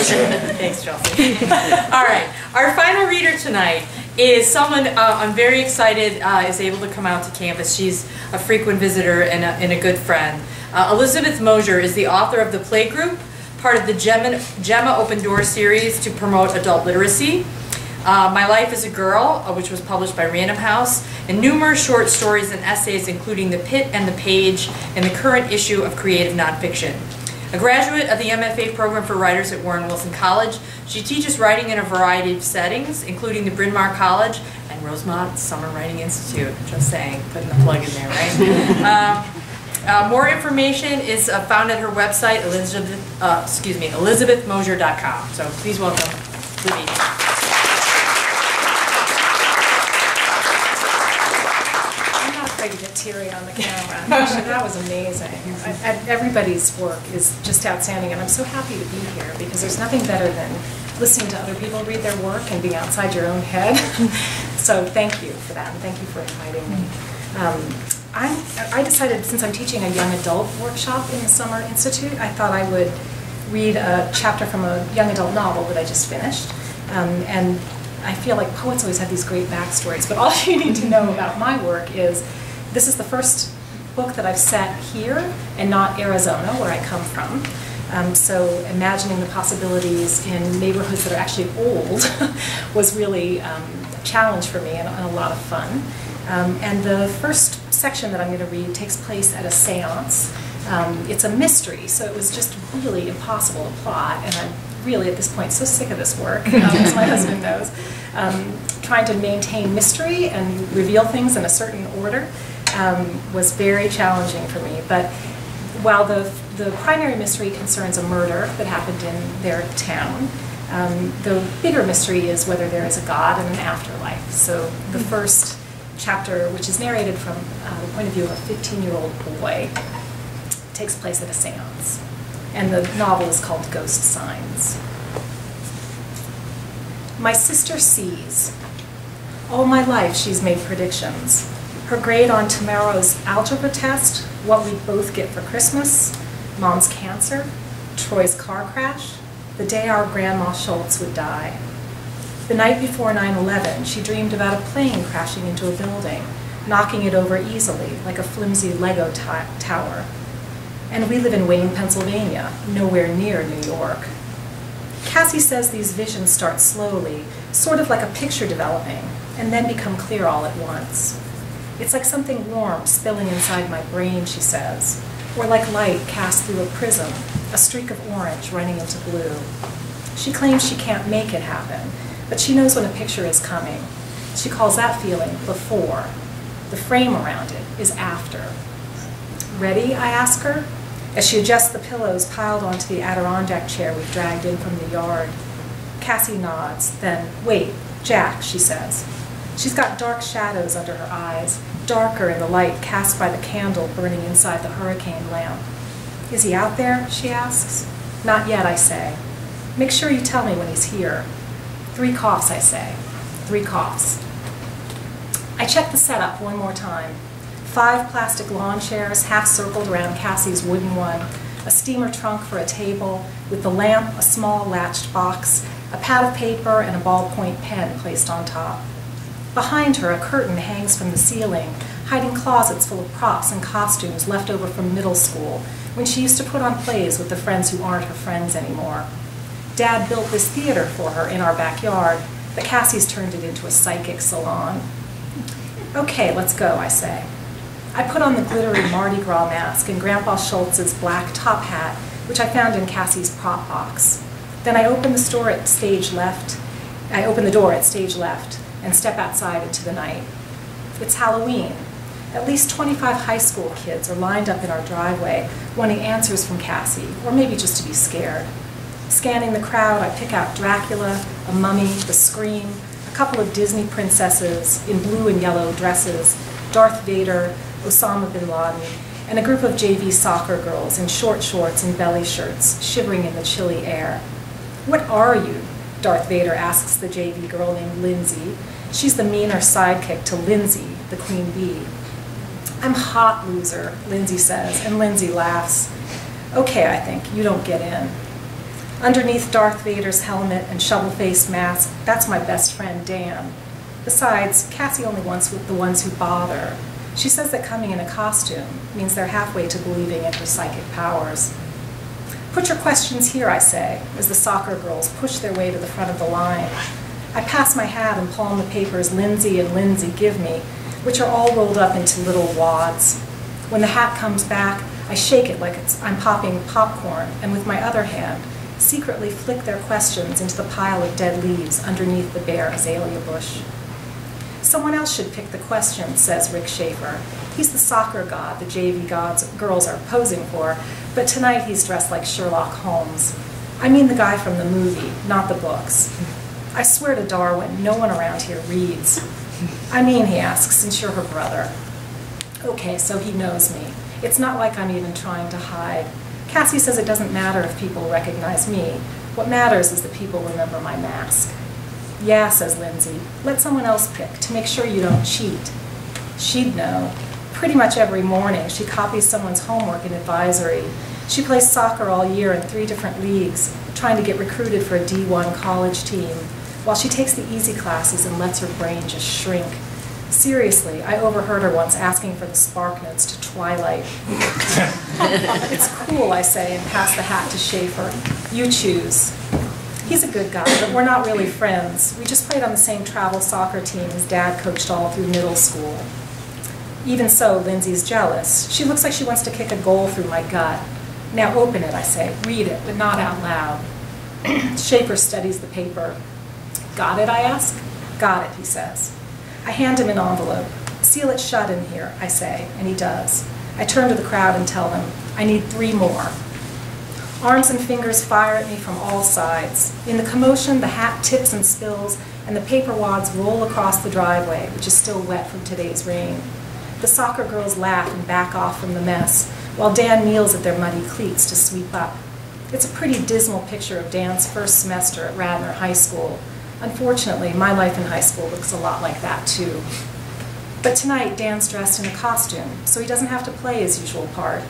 Thanks, Chelsea. All right, our final reader tonight is someone I'm very excited is able to come out to campus. She's a frequent visitor and a good friend. Elizabeth Mosier is the author of The Playgroup, part of the Gemma Open Door series to promote adult literacy. My Life as a Girl, which was published by Random House, and numerous short stories and essays, including The Pit and the Page, and the current issue of Creative Nonfiction. A graduate of the MFA program for writers at Warren Wilson College, she teaches writing in a variety of settings, including the Bryn Mawr College and Rosemont Summer Writing Institute. Just saying, putting the plug in there, right? More information is found at her website, elizabethmosier.com. So please welcome Libby. To get teary on the camera. Actually, that was amazing. Everybody's work is just outstanding, and I'm so happy to be here because there's nothing better than listening to other people read their work and being outside your own head. So thank you for that, and thank you for inviting me. I decided, since I'm teaching a young adult workshop in the Summer Institute, I thought I would read a chapter from a young adult novel that I just finished. And I feel like poets always have these great backstories, but all you need to know about my work is this is the first book that I've set here and not Arizona, where I come from. So imagining the possibilities in neighborhoods that are actually old was really a challenge for me and a lot of fun. And the first section that I'm going to read takes place at a seance. It's a mystery, so it was just really impossible to plot, and I'm really at this point so sick of this work, as my husband knows. Trying to maintain mystery and reveal things in a certain order was very challenging for me. But while the primary mystery concerns a murder that happened in their town, the bigger mystery is whether there is a God and an afterlife. So the first chapter, which is narrated from the point of view of a 15-year-old boy, takes place at a seance. And the novel is called Ghost Signs. My sister sees. All my life she's made predictions. Her grade on tomorrow's algebra test, what we'd both get for Christmas, Mom's cancer, Troy's car crash, the day our Grandma Schultz would die. The night before 9/11, she dreamed about a plane crashing into a building, knocking it over easily like a flimsy Lego tower. And we live in Wayne, Pennsylvania, nowhere near New York. Cassie says these visions start slowly, sort of like a picture developing, and then become clear all at once. It's like something warm spilling inside my brain, she says, or like light cast through a prism, a streak of orange running into blue. She claims she can't make it happen, but she knows when a picture is coming. She calls that feeling before. The frame around it is after. Ready, I ask her, as she adjusts the pillows piled onto the Adirondack chair we've dragged in from the yard. Cassie nods, then, wait, Jack, she says. She's got dark shadows under her eyes, darker in the light cast by the candle burning inside the hurricane lamp. Is he out there, she asks. Not yet, I say. Make sure you tell me when he's here. 3 coughs, I say. 3 coughs. I check the setup one more time. 5 plastic lawn chairs half circled around Cassie's wooden one, a steamer trunk for a table, with the lamp, a small latched box, a pad of paper, and a ballpoint pen placed on top. Behind her, a curtain hangs from the ceiling, hiding closets full of props and costumes left over from middle school, when she used to put on plays with the friends who aren't her friends anymore. Dad built this theater for her in our backyard, but Cassie's turned it into a psychic salon. Okay, let's go, I say. I put on the glittery Mardi Gras mask and Grandpa Schultz's black top hat, which I found in Cassie's prop box. Then I open the door at stage left, and step outside into the night. It's Halloween. At least 25 high school kids are lined up in our driveway, wanting answers from Cassie, or maybe just to be scared. Scanning the crowd, I pick out Dracula, a mummy, the Scream, a couple of Disney princesses in blue and yellow dresses, Darth Vader, Osama bin Laden, and a group of JV soccer girls in short shorts and belly shirts, shivering in the chilly air. What are you? Darth Vader asks the JV girl named Lindsay. She's the meaner sidekick to Lindsay, the queen bee. I'm hot, loser, Lindsay says, and Lindsay laughs. Okay, I think, you don't get in. Underneath Darth Vader's helmet and shovel-faced mask, that's my best friend, Dan. Besides, Cassie only wants with the ones who bother. She says that coming in a costume means they're halfway to believing in her psychic powers. Put your questions here, I say, as the soccer girls push their way to the front of the line. I pass my hat and palm the papers Lindsay and Lindsay give me, which are all rolled up into little wads. When the hat comes back, I shake it like I'm popping popcorn, and with my other hand, secretly flick their questions into the pile of dead leaves underneath the bare azalea bush. Someone else should pick the questions, says Rick Schaefer. He's the soccer god the JV girls are posing for, but tonight he's dressed like Sherlock Holmes. I mean the guy from the movie, not the books. I swear to Darwin, no one around here reads. I mean, he asks, since you're her brother. Okay, so he knows me. It's not like I'm even trying to hide. Cassie says it doesn't matter if people recognize me. What matters is that people remember my mask. Yeah, says Lindsay. Let someone else pick to make sure you don't cheat. She'd know. Pretty much every morning, she copies someone's homework in advisory. She plays soccer all year in 3 different leagues, trying to get recruited for a D1 college team, while she takes the easy classes and lets her brain just shrink. Seriously, I overheard her once asking for the spark notes to Twilight. It's cool, I say, and pass the hat to Schaefer. You choose. He's a good guy, but we're not really friends. We just played on the same travel soccer team his dad coached all through middle school. Even so, Lindsay's jealous. She looks like she wants to kick a goal through my gut. Now open it, I say. Read it, but not out loud. Schaefer studies the paper. Got it, I ask? Got it, he says. I hand him an envelope. Seal it shut in here, I say, and he does. I turn to the crowd and tell them, I need 3 more. Arms and fingers fire at me from all sides. In the commotion, the hat tips and spills, and the paper wads roll across the driveway, which is still wet from today's rain. The soccer girls laugh and back off from the mess, while Dan kneels at their muddy cleats to sweep up. It's a pretty dismal picture of Dan's first semester at Radnor High School. Unfortunately, my life in high school looks a lot like that, too. But tonight, Dan's dressed in a costume, so he doesn't have to play his usual part.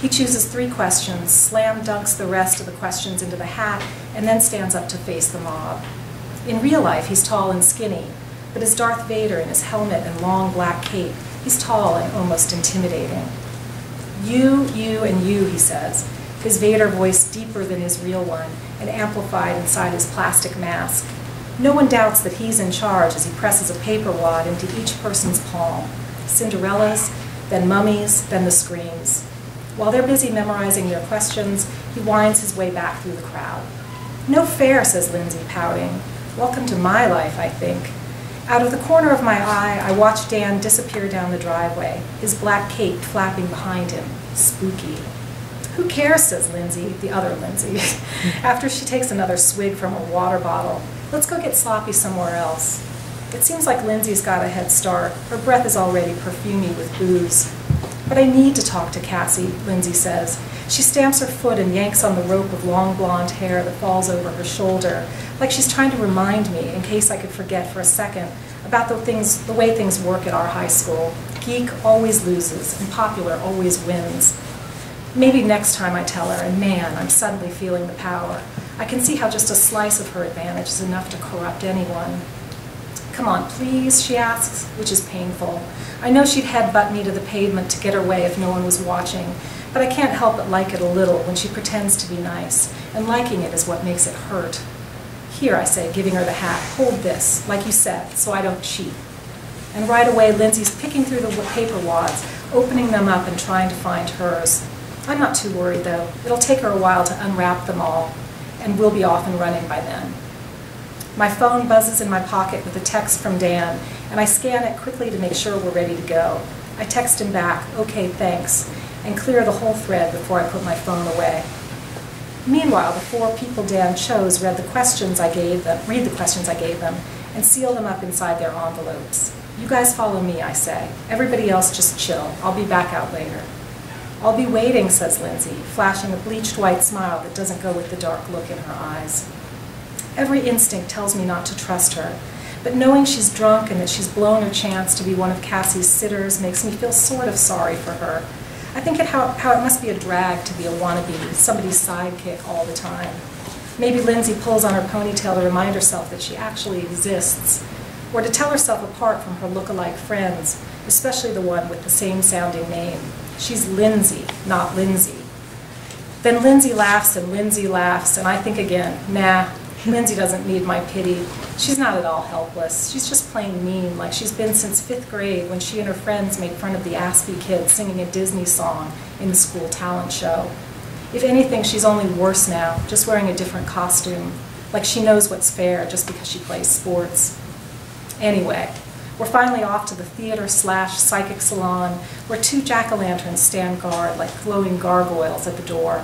He chooses 3 questions, slam dunks the rest of the questions into the hat, and then stands up to face the mob. In real life, he's tall and skinny, but as Darth Vader in his helmet and long black cape, he's tall and almost intimidating. You, and you, he says, his Vader voice deeper than his real one and amplified inside his plastic mask. No one doubts that he's in charge as he presses a paper wad into each person's palm. Cinderella's, then Mummy's, then the Screams. While they're busy memorizing their questions, he winds his way back through the crowd. No fair, says Lindsay, pouting. Welcome to my life, I think. Out of the corner of my eye, I watch Dan disappear down the driveway, his black cape flapping behind him. Spooky. Who cares, says Lindsay, the other Lindsay, after she takes another swig from her water bottle. Let's go get sloppy somewhere else. It seems like Lindsay's got a head start. Her breath is already perfumey with booze. But I need to talk to Cassie, Lindsay says. She stamps her foot and yanks on the rope of long blonde hair that falls over her shoulder, like she's trying to remind me, in case I could forget for a second, about the way things work at our high school. Geek always loses, and popular always wins. Maybe next time I tell her, and man, I'm suddenly feeling the power. I can see how just a slice of her advantage is enough to corrupt anyone. Come on, please, she asks, which is painful. I know she'd headbutt me to the pavement to get her way if no one was watching, but I can't help but like it a little when she pretends to be nice, and liking it is what makes it hurt. Here, I say, giving her the hat, hold this, like you said, so I don't cheat. And right away, Lindsay's picking through the paper wads, opening them up and trying to find hers. I'm not too worried, though. It'll take her a while to unwrap them all, and we'll be off and running by then. My phone buzzes in my pocket with a text from Dan, and I scan it quickly to make sure we're ready to go. I text him back, okay, thanks, and clear the whole thread before I put my phone away. Meanwhile, the 4 people Dan chose read the questions I gave them, and seal them up inside their envelopes. You guys follow me, I say. Everybody else just chill. I'll be back out later. I'll be waiting, says Lindsay, flashing a bleached white smile that doesn't go with the dark look in her eyes. Every instinct tells me not to trust her, but knowing she's drunk and that she's blown her chance to be one of Cassie's sitters makes me feel sort of sorry for her. I think how it must be a drag to be a wannabe, somebody's sidekick all the time. Maybe Lindsay pulls on her ponytail to remind herself that she actually exists, or to tell herself apart from her look-alike friends, especially the one with the same sounding name. She's Lindsay, not Lindsay. Then Lindsay laughs, and I think again, nah, Lindsay doesn't need my pity. She's not at all helpless. She's just plain mean, like she's been since 5th grade when she and her friends made fun of the Aspie kids singing a Disney song in the school talent show. If anything, she's only worse now, just wearing a different costume, like she knows what's fair just because she plays sports. Anyway, we're finally off to the theater/psychic salon where 2 jack-o'-lanterns stand guard like glowing gargoyles at the door.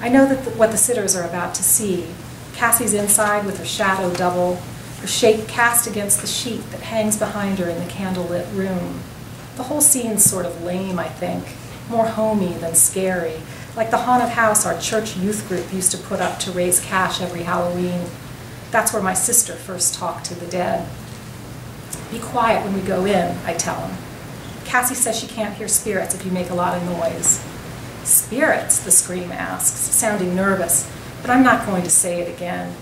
I know that what the sitters are about to see. Cassie's inside with her shadow double, her shape cast against the sheet that hangs behind her in the candlelit room. The whole scene's sort of lame, I think, more homey than scary, like the haunted house our church youth group used to put up to raise cash every Halloween. That's where my sister first talked to the dead. Be quiet when we go in, I tell him. Cassie says she can't hear spirits if you make a lot of noise. Spirits, the scream asks, sounding nervous, but I'm not going to say it again.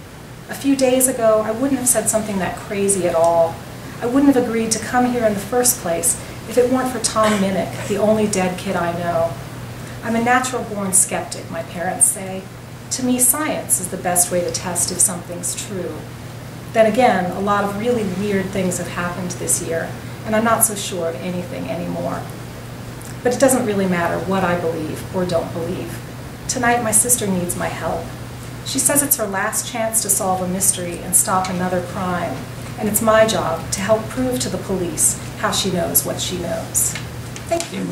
A few days ago, I wouldn't have said something that crazy at all. I wouldn't have agreed to come here in the first place if it weren't for Tom Minnick, the only dead kid I know. I'm a natural-born skeptic, my parents say. To me, science is the best way to test if something's true. Then again, a lot of really weird things have happened this year, and I'm not so sure of anything anymore. But it doesn't really matter what I believe or don't believe. Tonight, my sister needs my help. She says it's her last chance to solve a mystery and stop another crime, and it's my job to help prove to the police how she knows what she knows. Thank you.